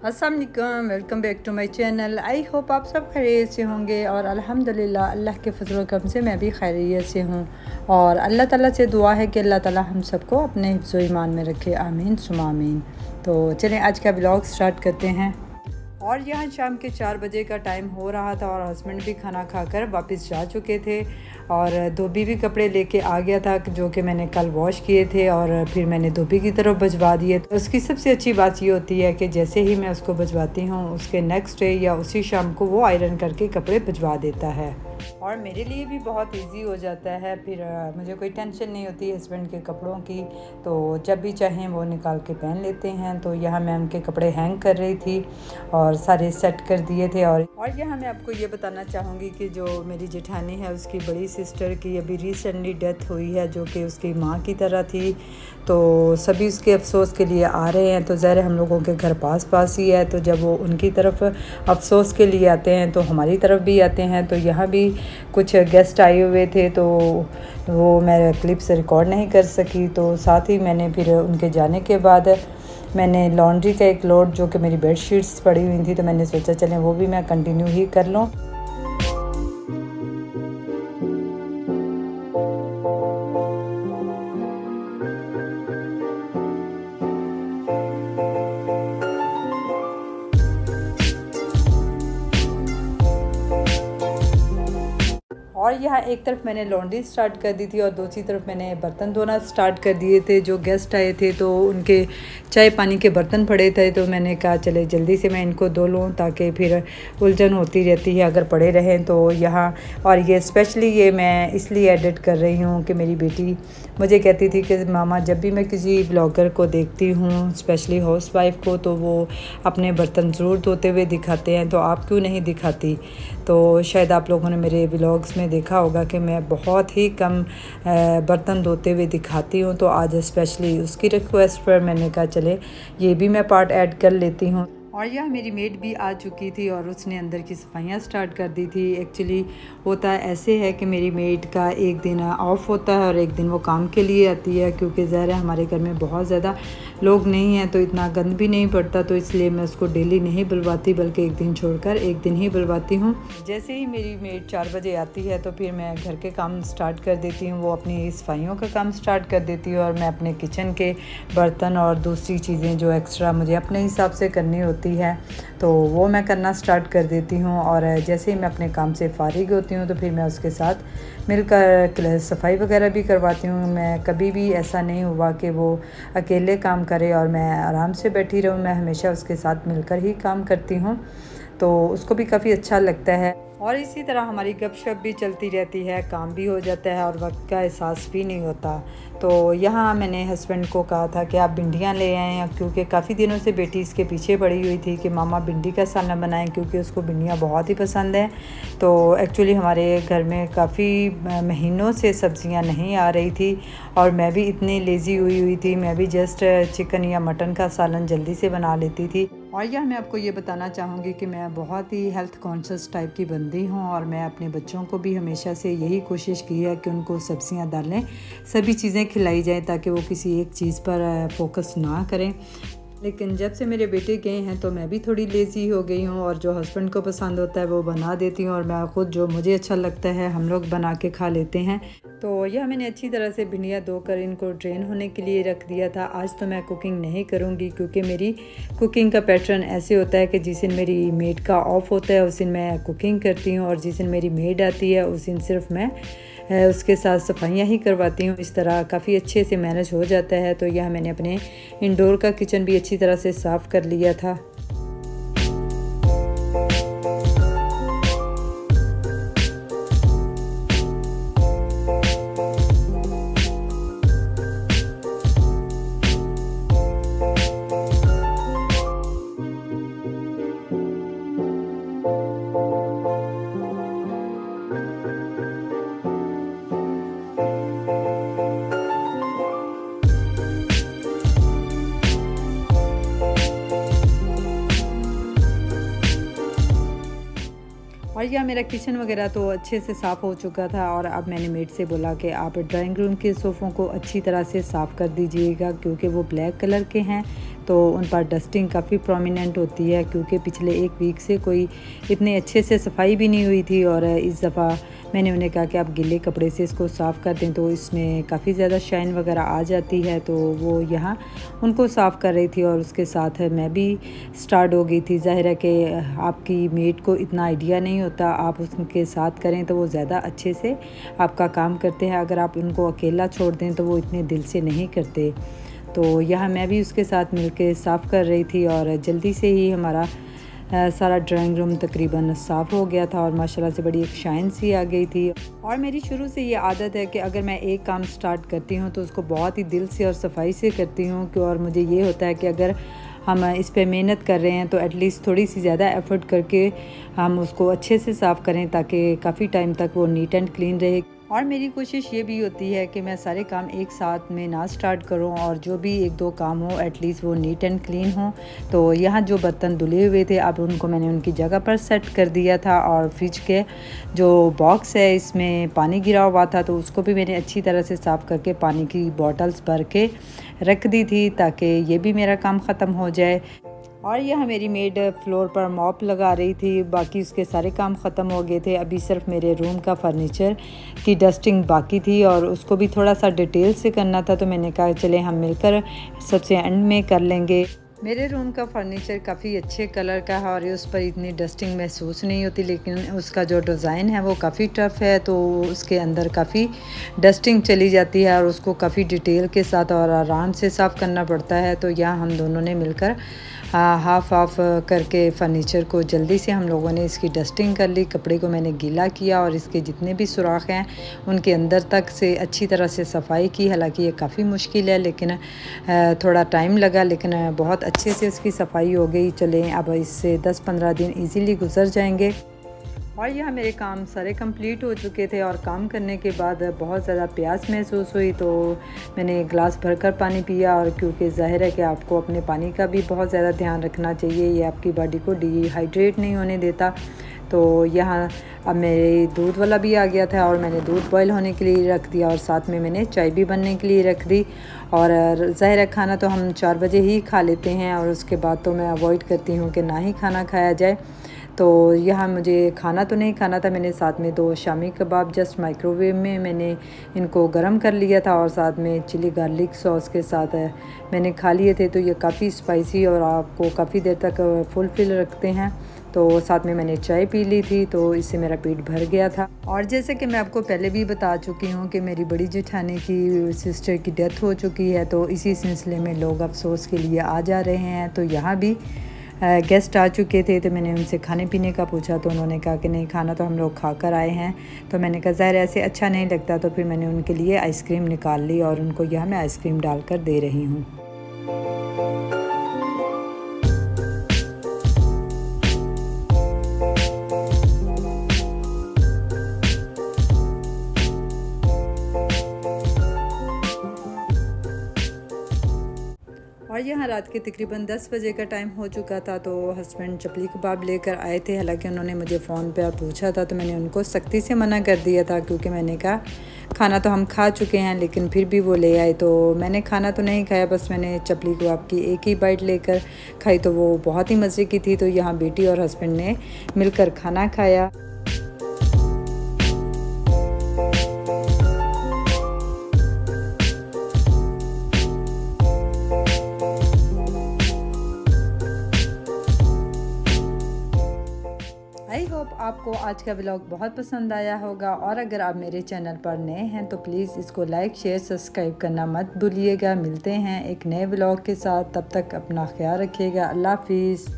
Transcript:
अस्सलाम वालेकुम, welcome back to my channel. I hope आप सब खैरियत से होंगे और अल्हम्दुलिल्लाह अल्लाह के फजल करम से मैं भी खैरियत से हूँ। और अल्लाह ताला से दुआ है कि अल्लाह ताला हम सबको अपने हिफ्ज़ व ईमान में रखे, आमीन सुमा आमीन। तो चलें आज का ब्लॉग स्टार्ट करते हैं। और यहाँ शाम के 4 बजे का टाइम हो रहा था और हस्बैंड भी खाना खाकर वापस जा चुके थे और धोबी भी कपड़े लेके आ गया था जो कि मैंने कल वॉश किए थे और फिर मैंने धोबी की तरफ भिजवा दिए। तो उसकी सबसे अच्छी बात ये होती है कि जैसे ही मैं उसको भिजवाती हूँ उसके नेक्स्ट डे या उसी शाम को वो आयरन करके कपड़े भिजवा देता है और मेरे लिए भी बहुत इजी हो जाता है। फिर मुझे कोई टेंशन नहीं होती हस्बैंड के कपड़ों की, तो जब भी चाहें वो निकाल के पहन लेते हैं। तो यहाँ मैं उनके कपड़े हैंग कर रही थी और सारे सेट कर दिए थे। और यहाँ मैं आपको ये बताना चाहूँगी कि जो मेरी जेठानी है उसकी बड़ी सिस्टर की अभी रिसेंटली डेथ हुई है जो कि उसकी माँ की तरह थी। तो सभी उसके अफसोस के लिए आ रहे हैं। तो ज़ाहिर हम लोगों के घर पास पास ही है, तो जब वो उनकी तरफ अफसोस के लिए आते हैं तो हमारी तरफ भी आते हैं। तो यहाँ भी कुछ गेस्ट आए हुए थे तो वो मैं क्लिप्स रिकॉर्ड नहीं कर सकी। तो साथ ही मैंने फिर उनके जाने के बाद मैंने लॉन्ड्री का एक लोड जो कि मेरी बेडशीट्स पड़ी हुई थी तो मैंने सोचा चलें वो भी मैं कंटिन्यू ही कर लूँ। और यहाँ एक तरफ मैंने लॉन्ड्री स्टार्ट कर दी थी और दूसरी तरफ मैंने बर्तन धोना स्टार्ट कर दिए थे। जो गेस्ट आए थे तो उनके चाय पानी के बर्तन पड़े थे तो मैंने कहा चले जल्दी से मैं इनको धो लूँ ताकि फिर उलझन होती रहती है अगर पड़े रहें तो यहाँ। और ये स्पेशली ये मैं इसलिए एडिट कर रही हूँ कि मेरी बेटी मुझे कहती थी कि मामा जब भी मैं किसी ब्लॉगर को देखती हूँ स्पेशली हाउस वाइफ को तो वो अपने बर्तन ज़रूर धोते हुए दिखाते हैं, तो आप क्यों नहीं दिखाती। तो शायद आप लोगों ने मेरे व्लॉग्स में देखा होगा कि मैं बहुत ही कम बर्तन धोते हुए दिखाती हूँ। तो आज स्पेशली उसकी रिक्वेस्ट पर मैंने कहा चले ये भी मैं पार्ट ऐड कर लेती हूँ। और यह मेरी मेड भी आ चुकी थी और उसने अंदर की सफाइयाँ स्टार्ट कर दी थी। एक्चुअली होता ऐसे है कि मेरी मेड का एक दिन ऑफ होता है और एक दिन वो काम के लिए आती है, क्योंकि ज़ाहिर है हमारे घर में बहुत ज़्यादा लोग नहीं हैं तो इतना गंद भी नहीं पड़ता, तो इसलिए मैं उसको डेली नहीं बुलवाती बल्कि एक दिन छोड़कर एक दिन ही बुलवाती हूँ। जैसे ही मेरी मेड 4 बजे आती है तो फिर मैं घर के काम स्टार्ट कर देती हूँ, वो अपनी सफाइयों का काम स्टार्ट कर देती है और मैं अपने किचन के बर्तन और दूसरी चीज़ें जो एक्स्ट्रा मुझे अपने हिसाब से करनी होती है तो वो मैं करना स्टार्ट कर देती हूँ। और जैसे ही मैं अपने काम से फारिग होती हूँ तो फिर मैं उसके साथ मिलकर सफाई वगैरह भी करवाती हूँ। मैं कभी भी ऐसा नहीं हुआ कि वो अकेले काम करे और मैं आराम से बैठी रहूँ, मैं हमेशा उसके साथ मिलकर ही काम करती हूँ तो उसको भी काफ़ी अच्छा लगता है। और इसी तरह हमारी गपशप भी चलती रहती है, काम भी हो जाता है और वक्त का एहसास भी नहीं होता। तो यहाँ मैंने हस्बैंड को कहा था कि आप भिंडियाँ ले आएँ, क्योंकि काफ़ी दिनों से बेटी इसके पीछे पड़ी हुई थी कि मामा भिंडी का सालन बनाएं क्योंकि उसको भिंडियाँ बहुत ही पसंद हैं। तो एक्चुअली हमारे घर में काफ़ी महीनों से सब्ज़ियाँ नहीं आ रही थी और मैं भी इतनी लेज़ी हुई थी, मैं भी जस्ट चिकन या मटन का सालन जल्दी से बना लेती थी। और यह मैं आपको ये बताना चाहूँगी कि मैं बहुत ही हेल्थ कॉन्शियस टाइप की बंदी हूँ और मैं अपने बच्चों को भी हमेशा से यही कोशिश की है कि उनको सब्जियाँ दालें सभी चीज़ें खिलाई जाएं ताकि वो किसी एक चीज़ पर फोकस ना करें। लेकिन जब से मेरे बेटे गए हैं तो मैं भी थोड़ी लेज़ी हो गई हूँ और जो हस्बैंड को पसंद होता है वो बना देती हूँ और मैं खुद जो मुझे अच्छा लगता है हम लोग बना के खा लेते हैं। तो यह मैंने अच्छी तरह से भिंडियाँ धोकर इनको ड्रेन होने के लिए रख दिया था। आज तो मैं कुकिंग नहीं करूँगी क्योंकि मेरी कुकिंग का पैटर्न ऐसे होता है कि जिस दिन मेरी मेड का ऑफ होता है उस दिन मैं कुकिंग करती हूँ और जिस दिन मेरी मेड आती है उस दिन सिर्फ मैं उसके साथ सफाइयाँ ही करवाती हूँ। इस तरह काफ़ी अच्छे से मैनेज हो जाता है। तो यह मैंने अपने इंडोर का किचन भी अच्छी तरह से साफ़ कर लिया था। और यह मेरा किचन वगैरह तो अच्छे से साफ़ हो चुका था और अब मैंने मेड से बोला कि आप ड्राइंग रूम के सोफ़ों को अच्छी तरह से साफ़ कर दीजिएगा क्योंकि वो ब्लैक कलर के हैं तो उन पर डस्टिंग काफ़ी प्रोमिनेंट होती है, क्योंकि पिछले 1 वीक से कोई इतने अच्छे से सफाई भी नहीं हुई थी। और इस दफ़ा मैंने उन्हें कहा कि आप गीले कपड़े से इसको साफ़ कर दें तो इसमें काफ़ी ज़्यादा शाइन वगैरह आ जाती है। तो वो यहाँ उनको साफ़ कर रही थी और उसके साथ मैं भी स्टार्ट हो गई थी। ज़ाहिर है कि आपकी मेड को इतना आइडिया नहीं होता, आप उसके साथ करें तो वो ज़्यादा अच्छे से आपका काम करते हैं। अगर आप उनको अकेला छोड़ दें तो वो इतने दिल से नहीं करते। तो यहाँ मैं भी उसके साथ मिलके साफ़ कर रही थी और जल्दी से ही हमारा सारा ड्राइंग रूम तकरीबन साफ़ हो गया था और माशाल्लाह से बड़ी एक शाइन सी आ गई थी। और मेरी शुरू से ये आदत है कि अगर मैं एक काम स्टार्ट करती हूँ तो उसको बहुत ही दिल से और सफाई से करती हूँ। और मुझे ये होता है कि अगर हम इस पे मेहनत कर रहे हैं तो एटलीस्ट थोड़ी सी ज़्यादा एफ़र्ट करके हम उसको अच्छे से साफ़ करें, ताकि काफ़ी टाइम तक वो नीट एंड क्लीन रहे। और मेरी कोशिश ये भी होती है कि मैं सारे काम एक साथ में ना स्टार्ट करूं, और जो भी 1-2 काम हो एटलीस्ट वो नीट एंड क्लीन हो। तो यहाँ जो बर्तन धुले हुए थे अब उनको मैंने उनकी जगह पर सेट कर दिया था। और फ्रिज के जो बॉक्स है इसमें पानी गिरा हुआ था तो उसको भी मैंने अच्छी तरह से साफ़ करके पानी की बॉटल्स भर के रख दी थी, ताकि ये भी मेरा काम ख़त्म हो जाए। और यह मेरी मेड फ्लोर पर मॉप लगा रही थी, बाकी उसके सारे काम ख़त्म हो गए थे। अभी सिर्फ मेरे रूम का फर्नीचर की डस्टिंग बाकी थी और उसको भी थोड़ा सा डिटेल से करना था। तो मैंने कहा चले हम मिलकर सबसे एंड में कर लेंगे। मेरे रूम का फर्नीचर काफ़ी अच्छे कलर का है और उस पर इतनी डस्टिंग महसूस नहीं होती, लेकिन उसका जो डिज़ाइन है वो काफ़ी टफ़ है तो उसके अंदर काफ़ी डस्टिंग चली जाती है और उसको काफ़ी डिटेल के साथ और आराम से साफ़ करना पड़ता है। तो यहाँ हम दोनों ने मिलकर हाफ़ ऑफ करके फ़र्नीचर को जल्दी से हम लोगों ने इसकी डस्टिंग कर ली। कपड़े को मैंने गीला किया और इसके जितने भी सुराख हैं उनके अंदर तक से अच्छी तरह से सफाई की। हालांकि ये काफ़ी मुश्किल है, लेकिन थोड़ा टाइम लगा, लेकिन बहुत अच्छे से इसकी सफाई हो गई। चलें अब इससे 10-15 दिन इजीली गुजर जाएंगे। और यह मेरे काम सारे कंप्लीट हो चुके थे और काम करने के बाद बहुत ज़्यादा प्यास महसूस हुई तो मैंने गिलास भरकर पानी पिया। और क्योंकि ज़ाहिर है कि आपको अपने पानी का भी बहुत ज़्यादा ध्यान रखना चाहिए, ये आपकी बॉडी को डिहाइड्रेट नहीं होने देता। तो यहाँ अब मेरे दूध वाला भी आ गया था और मैंने दूध बॉयल होने के लिए रख दिया और साथ में मैंने चाय भी बनने के लिए रख दी। और ज़ाहिर है खाना तो हम 4 बजे ही खा लेते हैं और उसके बाद तो मैं अवॉइड करती हूँ कि ना ही खाना खाया जाए। तो यहाँ मुझे खाना तो नहीं खाना था, मैंने साथ में 2 शामी कबाब जस्ट माइक्रोवेव में मैंने इनको गरम कर लिया था और साथ में चिली गार्लिक सॉस के साथ मैंने खा लिए थे। तो ये काफ़ी स्पाइसी और आपको काफ़ी देर तक फुलफिल रखते हैं। तो साथ में मैंने चाय पी ली थी तो इससे मेरा पेट भर गया था। और जैसे कि मैं आपको पहले भी बता चुकी हूँ कि मेरी बड़ी जेठानी की सिस्टर की डेथ हो चुकी है, तो इसी सिलसिले में लोग अफसोस के लिए आ जा रहे हैं। तो यहाँ भी गेस्ट आ चुके थे तो मैंने उनसे खाने पीने का पूछा तो उन्होंने कहा कि नहीं, खाना तो हम लोग खा कर आए हैं। तो मैंने कहा ज़ाहिर ऐसे अच्छा नहीं लगता, तो फिर मैंने उनके लिए आइसक्रीम निकाल ली और उनको यहाँ मैं आइसक्रीम डालकर दे रही हूँ। और यहाँ रात के तकरीबन 10 बजे का टाइम हो चुका था तो हस्बैंड चपली कबाब लेकर आए थे। हालांकि उन्होंने मुझे फ़ोन पे पूछा था तो मैंने उनको सख्ती से मना कर दिया था, क्योंकि मैंने कहा खाना तो हम खा चुके हैं, लेकिन फिर भी वो ले आए। तो मैंने खाना तो नहीं खाया, बस मैंने चपली कबाब की एक ही बाइट लेकर खाई तो वो बहुत ही मज़े की थी। तो यहाँ बेटी और हस्बैंड ने मिलकर खाना खाया। आई होप आपको आज का व्लॉग बहुत पसंद आया होगा। और अगर आप मेरे चैनल पर नए हैं तो प्लीज़ इसको लाइक शेयर सब्सक्राइब करना मत भूलिएगा। मिलते हैं एक नए व्लॉग के साथ, तब तक अपना ख्याल रखिएगा। अल्लाह हाफिज़।